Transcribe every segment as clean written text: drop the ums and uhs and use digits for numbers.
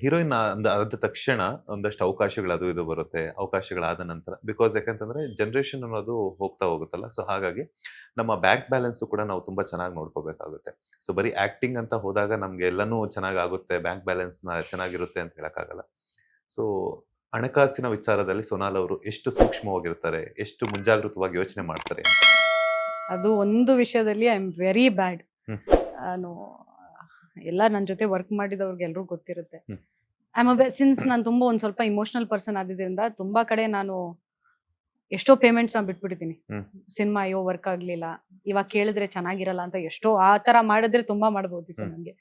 Heroine ಆದ ತಕ್ಷಣ ಒಂದಷ್ಟು ಅವಕಾಶಗಳು ಅದು ಇದು ಬರುತ್ತೆ. ಅವಕಾಶಗಳಾದ ನಂತರ ಬಿಕಾಸ್ ಯಾಕಂತಂದ್ರೆ ಜನರೇಷನ್ ಅನ್ನೋದು ಹೋಗ್ತಾ ಹೋಗುತ್ತಲ್ಲ. ಸೊ ಹಾಗಾಗಿ ನಮ್ಮ ಬ್ಯಾಂಕ್ ಬ್ಯಾಲೆನ್ಸ್ ಕೂಡ ನಾವು ತುಂಬಾ ಚೆನ್ನಾಗಿ ನೋಡ್ಕೋಬೇಕಾಗುತ್ತೆ. ಸೊ ಬರೀ ಆಕ್ಟಿಂಗ್ ಅಂತ ಹೋದಾಗ ನಮ್ಗೆ ಎಲ್ಲನೂ ಚೆನ್ನಾಗಾಗುತ್ತೆ, ಬ್ಯಾಂಕ್ ಬ್ಯಾಲೆನ್ಸ್ ಚೆನ್ನಾಗಿರುತ್ತೆ ಅಂತ ಹೇಳಕ್ಕಾಗಲ್ಲ. ಸೊ ಹಣಕಾಸಿನ ವಿಚಾರದಲ್ಲಿ ಸೋನಾಲ್ ಅವರು ಎಷ್ಟು ಸೂಕ್ಷ್ಮವಾಗಿರ್ತಾರೆ, ಎಷ್ಟು ಮುಂಜಾಗೃತವಾಗಿ ಯೋಚನೆ ಮಾಡ್ತಾರೆ ಅಂತ? ಅದು ಒಂದು ವಿಷಯದಲ್ಲಿ ಐ ಆಮ್ ವೆರಿ ಬ್ಯಾಡ್. ಹ್ಮ್. ನಾನು ಎಲ್ಲ ನನ್ನ ಜೊತೆ ವರ್ಕ್ ಮಾಡಿದವ್ರಿಗೆ ಎಲ್ರೂ ಗೊತ್ತಿರುತ್ತೆ. ಹ್ಮ್. ಸಿನ್ಸ್ ನಾನು ತುಂಬಾ ಒಂದ್ ಸ್ವಲ್ಪ ಇಮೋಷನಲ್ ಪರ್ಸನ್ ಆದ್ರಿಂದ ತುಂಬಾ ಕಡೆ ನಾನು ಎಷ್ಟೋ ಪೇಮೆಂಟ್ಸ್ ನ ಬಿಟ್ಬಿಟ್ಟಿದ್ದೀನಿ. ಹ್ಮ್. ಸಿನಿಮಾ ಅಯ್ಯೋ ವರ್ಕ್ ಆಗ್ಲಿಲ್ಲ, ಇವಾಗ ಕೇಳಿದ್ರೆ ಚೆನ್ನಾಗಿರಲ್ಲ ಅಂತ ಎಷ್ಟೋ ಆ ತರ ಮಾಡಿದ್ರೆ ತುಂಬಾ ಮಾಡ್ಬೋದಿತ್ತು ಹ್ಮ್. ನನ್ಗೆ.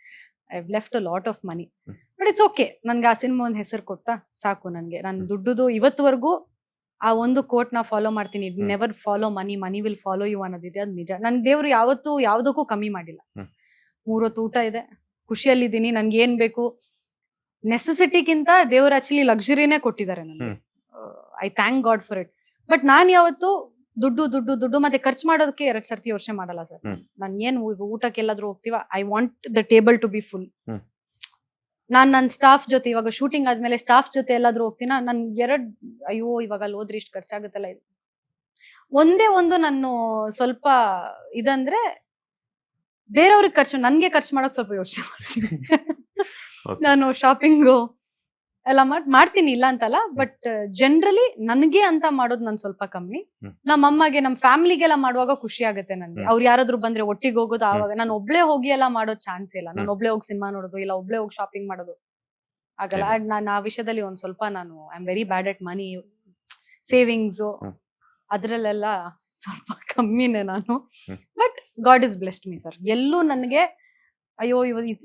I left a lot of money. Hmm. But it's okay, ನನ್ಗೆ ಆ ಸಿನಿಮಾ ಒಂದ್ ಹೆಸರು ಕೊಡ್ತಾ ಸಾಕು ನನ್ಗೆ. ನಾನು ಹ್ಮ್. ದುಡ್ಡುದು ಇವತ್ತುವರೆಗೂ ಆ ಒಂದು ಕೋಟ್ ನ ಫಾಲೋ ಮಾಡ್ತೀನಿ. Hmm. Never follow money, money will follow you ಅನ್ನೋದಿದೆ, ಅದು ನಿಜ. ನನ್ ದೇವ್ರು ಯಾವತ್ತೂ ಯಾವ್ದಕ್ಕೂ ಕಮ್ಮಿ ಮಾಡಿಲ್ಲ. ಹ್ಮ್. 3 ಹೊತ್ತು ಊಟ ಇದೆ, ಖುಷಿಯಲ್ಲಿದ್ದೀನಿ, ನನ್ಗೆ ಏನ್ ಬೇಕು ನೆಸೆಸಿಟಿಗಿಂತ ದೇವ್ರು ಆಕ್ಚುಲಿ ಲಕ್ಸುರಿನೇ ಕೊಟ್ಟಿದ್ದಾರೆ ನನಗೆ. Hmm. I thank God for it. But ನಾನ್ ಯಾವತ್ತು ದುಡ್ಡು ದುಡ್ಡು ದುಡ್ಡು ಮತ್ತೆ ಖರ್ಚು ಮಾಡೋದಕ್ಕೆ 2 ಸರ್ತಿ ಯೋಚನೆ ಮಾಡಲ್ಲ ಸರ್. ಹ್ಮ್. ನಾನ್ ಏನ್ ಊಟಕ್ಕೆ ಎಲ್ಲಾದ್ರೂ ಹೋಗ್ತೀವ, I want the table to be full. Hmm. ನಾನ್ ನನ್ನ ಸ್ಟಾಫ್ ಜೊತೆ ಇವಾಗ ಶೂಟಿಂಗ್ ಆದ್ಮೇಲೆ ಸ್ಟಾಫ್ ಜೊತೆ ಎಲ್ಲಾದ್ರೂ ಹೋಗ್ತೀನ, ನನ್ ಅಯ್ಯೋ ಇವಾಗ ಅಲ್ಲಿ ಹೋದ್ರೆ ಇಷ್ಟು ಖರ್ಚಾಗುತ್ತಲ್ಲ ಇದು. ಒಂದೇ ಒಂದು ನಾನು ಸ್ವಲ್ಪ ಇದಂದ್ರೆ ಬೇರೆಯವ್ರಿಗೆ ಖರ್ಚು, ನನ್ಗೆ ಖರ್ಚು ಮಾಡಕ್ ಸ್ವಲ್ಪ ಯೋಚನೆ ಮಾಡ್ತೀನಿ. Okay. ನಾನು ಶಾಪಿಂಗು ಎಲ್ಲ ಮಾಡ್ತೀನಿ, ಇಲ್ಲ ಅಂತಲ್ಲ. ಬಟ್ ಜನರಲಿ ನನ್ಗೆ ಅಂತ ಮಾಡೋದು ನನ್ ಸ್ವಲ್ಪ ಕಮ್ಮಿ. ಹ್ಮ್. ನಮ್ಮ ಅಮ್ಮಗೆ ನಮ್ಮ ಫ್ಯಾಮಿಲಿಗೆಲ್ಲ ಮಾಡುವಾಗ ಖುಷಿ ಆಗುತ್ತೆ ನನ್ಗೆ. ಹ್ಮ್. ಅವ್ರು ಯಾರಾದ್ರೂ ಬಂದ್ರೆ ಒಟ್ಟಿಗೆ ಹೋಗೋದು. ಆವಾಗ ನಾನು ಒಬ್ಳೆ ಹೋಗಿ ಎಲ್ಲ ಮಾಡೋ ಚಾನ್ಸ್ ಇಲ್ಲ. ನಾನು ಒಬ್ಳೆ ಹೋಗಿ ಸಿನಿಮಾ ನೋಡೋದು, ಇಲ್ಲ ಒಬ್ಳೆ ಹೋಗಿ ಶಾಪಿಂಗ್ ಮಾಡೋದು ಆಗಲ್ಲ. ಇಲ್ಲ. ಅಂಡ್ ನಾನು ಆ ವಿಷಯದಲ್ಲಿ ಒಂದ್ ಸ್ವಲ್ಪ ನಾನು I am very bad at money. Savings hmm. ಅದ್ರಲ್ಲೆಲ್ಲ ಸ್ವಲ್ಪ ಕಮ್ಮಿನೇ ನಾನು. Hmm. But God is blessed me sir. ಎಲ್ಲೂ ನನ್ಗೆ ಅಯ್ಯೋ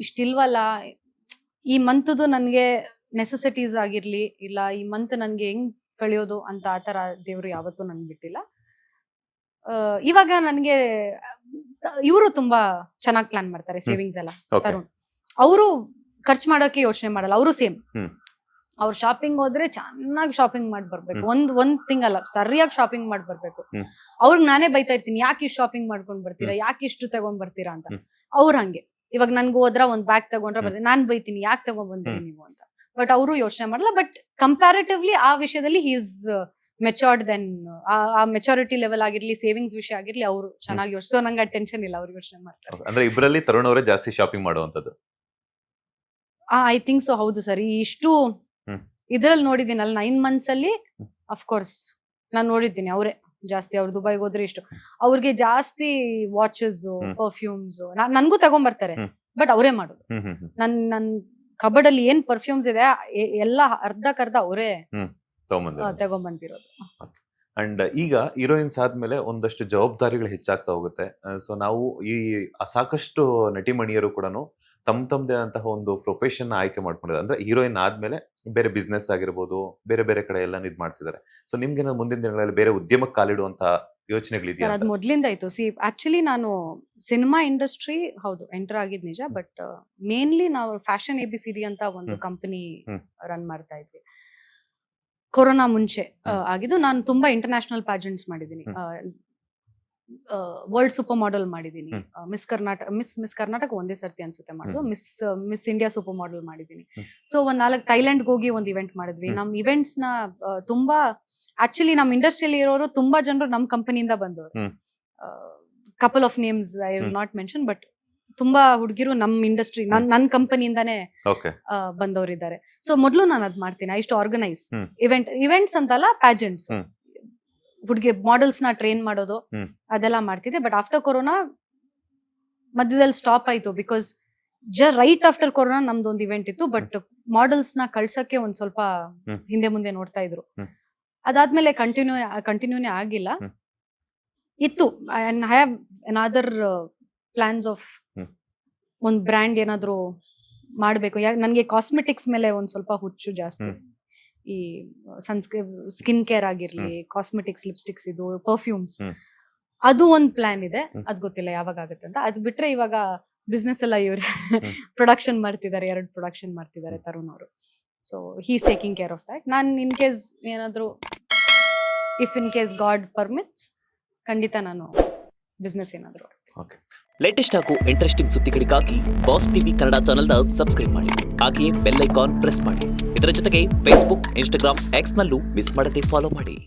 ಇಷ್ಟಿಲ್ವಲ್ಲ, ಈ ಮಂತ್ದು ನನ್ಗೆ ನೆಸೆಸಿಟೀಸ್ ಆಗಿರ್ಲಿ, ಇಲ್ಲ ಈ ಮಂತ್ ನನ್ಗೆ ಹೆಂಗ್ ಕಳಿಯೋದು ಅಂತ ಆತರ ದೇವ್ರು ಯಾವತ್ತೂ ನನ್ ಬಿಟ್ಟಿಲ್ಲ. ಇವಾಗ ನನ್ಗೆ ಇವರು ತುಂಬಾ ಚೆನ್ನಾಗಿ ಪ್ಲಾನ್ ಮಾಡ್ತಾರೆ ಸೇವಿಂಗ್ಸ್ ಎಲ್ಲ. Okay. ತರುಣ್ ಅವರು ಖರ್ಚು ಮಾಡೋಕೆ ಯೋಚನೆ ಮಾಡಲ್ಲ. ಅವರು ಸೇಮ್. ಹ್ಮ್. ಅವ್ರು ಶಾಪಿಂಗ್ ಹೋದ್ರೆ ಚೆನ್ನಾಗಿ ಶಾಪಿಂಗ್ ಮಾಡಿ ಬರ್ಬೇಕು. ಹ್ಮ್. ಒಂದ್ ತಿಂಗಲ್ಲ, ಸರಿಯಾಗಿ ಶಾಪಿಂಗ್ ಮಾಡಿ ಬರ್ಬೇಕು. ಹ್ಮ್. ಅವ್ರಿಗೆ ನಾನೇ ಬೈತಾ ಇರ್ತೀನಿ, ಯಾಕೆ ಇಷ್ಟು ಶಾಪಿಂಗ್ ಮಾಡ್ಕೊಂಡ್ ಬರ್ತೀರಾ, ಯಾಕೆ ಇಷ್ಟು ತಗೊಂಡ್ ಬರ್ತೀರಾ ಅಂತ. ಹ್ಮ್. ಅವ್ರು ಹಂಗೆ, ಇವಾಗ ನನ್ಗೆ ಹೋದ್ರ ಒಂದ್ ಬ್ಯಾಗ್ ತಗೊಂಡ್ರೆ ಹ್ಮ್. ಬರ್ತೀನಿ, ನಾನ್ ಬೈತೀನಿ ಯಾಕೆ ತಗೊಂಡ್ ಬಂದಿರಿ ಹ್ಮ್. ನೀವು ಅಂತ. ಬಟ್ ಅವರು ಯೋಚನೆ ಮಾಡಲ್ಲ. ಬಟ್ ಕಂಪ್ಯಾರಿಟಿವ್ಲಿ ಆ ವಿಷಯದಲ್ಲಿ ಹಿ ಇಸ್ ಮೆಚೋರ್ಡ್ ದೆನ್. ಆ ಮೆಚುರಿಟಿ ಲೆವೆಲ್ ಆಗಿರ್ಲಿ, ಸೇವಿಂಗ್ಸ್ ವಿಷಯ ಆಗಿರ್ಲಿ, ಅವರು ಚೆನ್ನಾಗಿ ಯೋಚಿಸೋ, ನಂಗೆ ಟೆನ್ಷನ್ ಇಲ್ಲ, ಅವ್ರು ಯೋಚನೆ ಮಾಡ್ತಾರೆ. ಅಂದ್ರೆ ಇಬ್ಬರಲ್ಲಿ ತರುಣ್ ಅವರೇ ಜಾಸ್ತಿ ಶಾಪಿಂಗ್ ಮಾಡುವಂತದ್ದು. I think so. ಹೌದು ಸರ್. ಇಷ್ಟು ಹ್ಮ್. ಇದ್ರಲ್ಲಿ ನೋಡಿದ್ದೀನಲ್ಲ 9 months ಅಲ್ಲಿ, ಹ್ಮ್. ಅಫ್ಕೋರ್ಸ್ ನಾನು ನೋಡಿದ್ದೀನಿ ಅವರೇ ಜಾಸ್ತಿ. ಅವ್ರು ದುಬೈಗೆ ಹೋದ್ರೆ ಇಷ್ಟು ಅವ್ರಿಗೆ ಜಾಸ್ತಿ ವಾಚಸ್, ಹ್ಮ್. ಪರ್ಫ್ಯೂಮ್ಸ್ ನನ್ಗೂ ತಗೊಂಡ್ಬರ್ತಾರೆ. ಹ್ಮ್. ಬಟ್ ಅವರೇ ಮಾಡೋದು. ಹ್ಮ್. ಹ್ಮ್. ಹ್ಮ್. ನನ್ ಕಬರ್ಡ್ ಅಲ್ಲಿ ಏನ್ ಪರ್ಫ್ಯೂಮ್ಸ್ ಇದೆ ಎಲ್ಲ ಅರ್ಧಕ್ಕರ್ಧ ಅವರೇ ತಗೊಂಬಂದಿರೋದು. ತಗೊಂಡ್ಬಂದಿರೋದು. ಅಂಡ್ ಈಗ ಹೀರೋಯಿನ್ಸ್ ಆದ್ಮೇಲೆ ಒಂದಷ್ಟು ಜವಾಬ್ದಾರಿಗಳು ಹೆಚ್ಚಾಗ್ತಾ ಹೋಗುತ್ತೆ. ಸೊ ನಾವು ಈ ಸಾಕಷ್ಟು ನಟಿಮಣಿಯರು ಕೂಡ ತಮ್ಮದೇ ಅಂತಹ ಒಂದು ಪ್ರೊಫೆಷನ್ ಆಯ್ಕೆ ಮಾಡ್ಕೊಂಡಿದ್ದಾರೆ. ಅಂದ್ರೆ ಹೀರೋಯಿನ್ ಆದ್ಮೇಲೆ ಬೇರೆ ಬಿಸ್ನೆಸ್ ಆಗಿರ್ಬೋದು, ಬೇರೆ ಬೇರೆ ಕಡೆ ಎಲ್ಲ ಇದ್ ಮಾಡ್ತಿದ್ದಾರೆ. ಸೊ ನಿಮ್ಗೆ ಮುಂದಿನ ದಿನಗಳಲ್ಲಿ ಬೇರೆ ಉದ್ಯಮಕ್ಕೆ ಕಾಲಿಡುವಂತ ಯೋಚನೆಗಳಿದೆಯಾ ಸರ್, ಅಂತ? ಅದು ಮೊದ್ಲಿಂದ ಇತ್ತು. ಆಕ್ಚುಲಿ ನಾನು ಸಿನಿಮಾ ಇಂಡಸ್ಟ್ರಿ ಹೌದು ಎಂಟರ್ ಆಗಿದ್ ನಿಜ. ಬಟ್ ಮೇನ್ಲಿ ನಾವು ಫ್ಯಾಷನ್ ABCD ಅಂತ ಒಂದು ಹ್ಮ್. ಕಂಪನಿ ಹ್ಮ್. ರನ್ ಮಾಡ್ತಾ ಇದ್ವಿ. ಕೊರೋನಾ ಮುಂಚೆ ಹ್ಮ್. ಆಗಿದ್ದು. ನಾನು ತುಂಬಾ ಇಂಟರ್ನ್ಯಾಷನಲ್ ಪ್ಯಾಜೆಂಟ್ಸ್ ಮಾಡಿದ್ದೀನಿ. ಹ್ಮ್. ವರ್ಲ್ಡ್ ಸೂಪರ್ ಮಾಡೆಲ್ ಮಾಡಿದ್ದೀನಿ. ಹ್ಮ್. ಮಿಸ್ ಕರ್ನಾಟಕ ಒಂದೇ ಸರ್ತಿ ಅನ್ಸುತ್ತೆ ಮಾಡೋದು. ಹ್ಮ್. ಮಿಸ್ ಇಂಡಿಯಾ ಸೂಪರ್ ಮಾಡೆಲ್ ಮಾಡಿದ್ದೀನಿ. ಹ್ಮ್. ಸೊ ಒಂದ್ 4 ಥೈಲ್ಯಾಂಡ್ ಹೋಗಿ ಒಂದು ಇವೆಂಟ್ ಮಾಡಿದ್ವಿ. ಹ್ಮ್. ನಮ್ ಇವೆಂಟ್ಸ್ ನ ತುಂಬಾ ಆಕ್ಚುಲಿ ನಮ್ ಇಂಡಸ್ಟ್ರಿಯಲ್ಲಿ ಇರೋರು ತುಂಬಾ ಜನರು ನಮ್ ಕಂಪನಿಯಿಂದ ಬಂದವರು. Hmm. Couple of names I will hmm. Not mention. But ತುಂಬಾ ಹುಡುಗಿರು ನಮ್ ಇಂಡಸ್ಟ್ರಿ ನನ್ ಕಂಪನಿಯಿಂದಾನೇ ಓಕೆ. ಬಂದವರಿದ್ದಾರೆ. ಸೊ ಮೊದ್ಲು ನಾನು ಅದ್ ಮಾಡ್ತೀನಿ. ಐ ಇಷ್ಟು ಆರ್ಗನೈಸ್ ಹ್ಮ್. ಇವೆಂಟ್ಸ್ ಅಂತಲ್ಲ, ಪ್ಯಾಜೆಂಟ್ಸ್. ಹ್ಮ್. ಹುಡುಗಿ ಮಾಡೆಲ್ಸ್ ನ ಟ್ರೈನ್ ಮಾಡೋದು ಹ್ಮ್. ಅದೆಲ್ಲ ಮಾಡ್ತಿದ್ದೆ. ಬಟ್ ಆಫ್ಟರ್ ಕೊರೋನಾ ಮಧ್ಯದಲ್ಲಿ ಸ್ಟಾಪ್ ಆಯ್ತು. ಬಿಕಾಸ್ ರೈಟ್ ಆಫ್ಟರ್ ಕೊರೋನಾ ನಮ್ದು ಒಂದು ಇವೆಂಟ್ ಇತ್ತು. ಬಟ್ ಮಾಡೆಲ್ಸ್ ನ ಕಳ್ಸಕ್ಕೆ ಒಂದ್ ಸ್ವಲ್ಪ ಹ್ಮ್. ಹಿಂದೆ ಮುಂದೆ ನೋಡ್ತಾ ಇದ್ರು. ಹ್ಮ್. ಅದಾದ್ಮೇಲೆ ಕಂಟಿನ್ಯೂನೇ ಆಗಿಲ್ಲ. ಹ್ಮ್. ಇತ್ತು. I have another plans of hmm. ಒಂದ್ ಬ್ರ್ಯಾಂಡ್ ಏನಾದ್ರು ಮಾಡ್ಬೇಕು. ನನ್ಗೆ ಕಾಸ್ಮೆಟಿಕ್ಸ್ ಮೇಲೆ ಒಂದ್ ಸ್ವಲ್ಪ ಹುಚ್ಚು ಜಾಸ್ತಿ. ಹ್ಮ್. ಈ ಸ್ಕಿನ್ ಕೇರ್ ಆಗಿರ್ಲಿ, ಕಾಸ್ಮೆಟಿಕ್ಸ್, ಲಿಪ್ಸ್ಟಿಕ್ಸ್, ಇದು ಪರ್ಫ್ಯೂಮ್ಸ್, ಹ್ಮ್. ಅದು ಒಂದ್ ಪ್ಲಾನ್ ಇದೆ. ಹ್ಮ್. ಅದ್ ಗೊತ್ತಿಲ್ಲ ಯಾವಾಗ ಆಗುತ್ತೆ ಅಂತ. ಅದ್ ಬಿಟ್ರೆ ಇವಾಗ ಬಿಸ್ನೆಸ್ ಎಲ್ಲ ಇವ್ರೆ ಹ್ಮ್. ಪ್ರೊಡಕ್ಷನ್ ಮಾಡ್ತಿದ್ದಾರೆ. 2 ಪ್ರೊಡಕ್ಷನ್ ಮಾಡ್ತಿದ್ದಾರೆ ತರುಣ್ ಅವರು. So he is taking care of that. ನಾನ್ ಇನ್ ಕೇಸ್ ಏನಾದ್ರು, if in case God permits, ಖಂಡಿತ ನಾನು ಬಿಸ್ನೆಸ್ ಏನಾದ್ರು. ಓಕೆ. ಲೇಟೆಸ್ಟ್ ಹಾಗೂ ಇಂಟ್ರೆಸ್ಟಿಂಗ್ ಸುದ್ದಿಗಳಿಗಾಗಿ ಬಾಸ್ ಟಿವಿ ಕನ್ನಡ ಚಾನೆಲ್ನ ಸಬ್ಸ್ಕ್ರೈಬ್ ಮಾಡಿ. ಹಾಗೆಯೇ ಬೆಲ್ ಐಕಾನ್ ಪ್ರೆಸ್ ಮಾಡಿ. ಇದರ ಜೊತೆಗೆ ಫೇಸ್ಬುಕ್, ಇನ್ಸ್ಟಾಗ್ರಾಮ್, ಎಕ್ಸ್ನಲ್ಲೂ ಮಿಸ್ ಮಾಡದೆ ಫಾಲೋ ಮಾಡಿ.